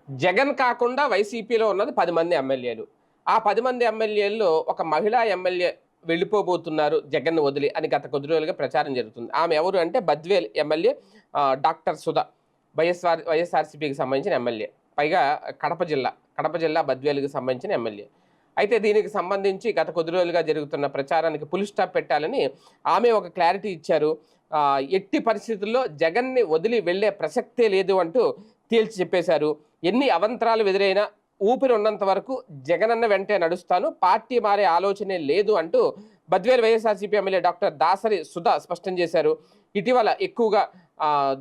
జగన్ కాకుండా వైసీపీలో ఉన్నది 10 మంది ఎమ్మెల్యేలు. ఆ 10 మంది ఎమ్మెల్యేల్లో ఒక మహిళా ఎమ్మెల్యే వెళ్ళిపోబోతున్నారు జగన్‌ని వదిలి అని గత కొద్ది రోజులుగా ప్రచారం జరుగుతుంది. ఆమె ఎవరు అంటే బద్వేల్ ఎమ్మెల్యే డాక్టర్ సుధా. వైఎస్ఆర్‌సీపీకి సంబంధించిన ఎమ్మెల్యే. పైగా కడప జిల్లా బద్వేలుకి సంబంధించిన ఎమ్మెల్యే. అయితే దీనికి సంబంధించి గత కొద్ది రోజులుగా జరుగుతున్న ప్రచారానికి ఫుల్ స్టాప్ పెట్టాలని ఆమె ఒక క్లారిటీ ఇచ్చారు. ఎట్టి పరిస్థితుల్లో జగన్‌ని వదిలి వెళ్ళే ప్రసక్తే లేదు అంటూ తేల్చి చెప్పేశారు. ఎన్ని అవంతరాలు ఎదురైనా ఊపిరి ఉన్నంత వరకు జగనన్న వెంటే నడుస్తాను, పార్టీ మారే ఆలోచనే లేదు అంటూ బద్వేలు వైఎస్ఆర్సీపీ ఎమ్మెల్యే డాక్టర్ దాసరి సుధా స్పష్టం చేశారు. ఇటీవల ఎక్కువగా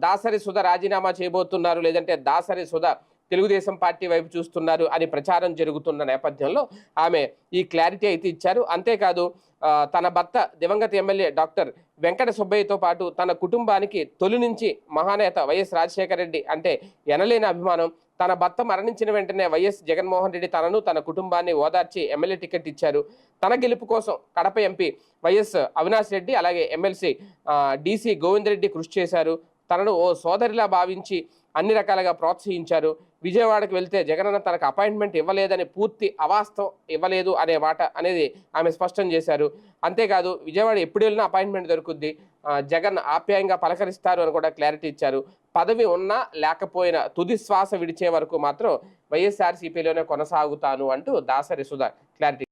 దాసరి సుధా రాజీనామా చేయబోతున్నారు, లేదంటే దాసరి సుధా తెలుగుదేశం పార్టీ వైపు చూస్తున్నారు అని ప్రచారం జరుగుతున్న నేపథ్యంలో ఆమె ఈ క్లారిటీ అయితే ఇచ్చారు. అంతేకాదు తన భర్త దివంగత ఎమ్మెల్యే డాక్టర్ వెంకట సుబ్బయ్యతో పాటు తన కుటుంబానికి తొలి నుంచి మహానేత వైఎస్ రాజశేఖర రెడ్డి అంటే ఎనలేని అభిమానం. తన భర్త మరణించిన వెంటనే వైఎస్ జగన్మోహన్ రెడ్డి తనను తన కుటుంబాన్ని ఓదార్చి ఎమ్మెల్యే టికెట్ ఇచ్చారు. తన గెలుపు కోసం కడప ఎంపీ వైఎస్ అవినాష్ రెడ్డి అలాగే ఎమ్మెల్సీ డీసీ గోవింద్ రెడ్డి కృషి చేశారు. తనను ఓ సోదరిలా భావించి అన్ని రకాలుగా ప్రోత్సహించారు. విజయవాడకు వెళ్తే జగనన్న తనకు అపాయింట్మెంట్ ఇవ్వలేదని, పూర్తి అవాస్తవం ఇవ్వలేదు అనే మాట అనేది ఆమె స్పష్టం చేశారు. అంతేకాదు విజయవాడ ఎప్పుడు వెళ్ళినా అపాయింట్మెంట్ దొరుకుద్ది, జగన్ ఆప్యాయంగా పలకరిస్తారు అని కూడా క్లారిటీ ఇచ్చారు. పదవి ఉన్నా లేకపోయినా తుది శ్వాస విడిచే వరకు మాత్రం వైఎస్ఆర్సీపీలోనే కొనసాగుతాను అంటూ దాసరి సుధా క్లారిటీ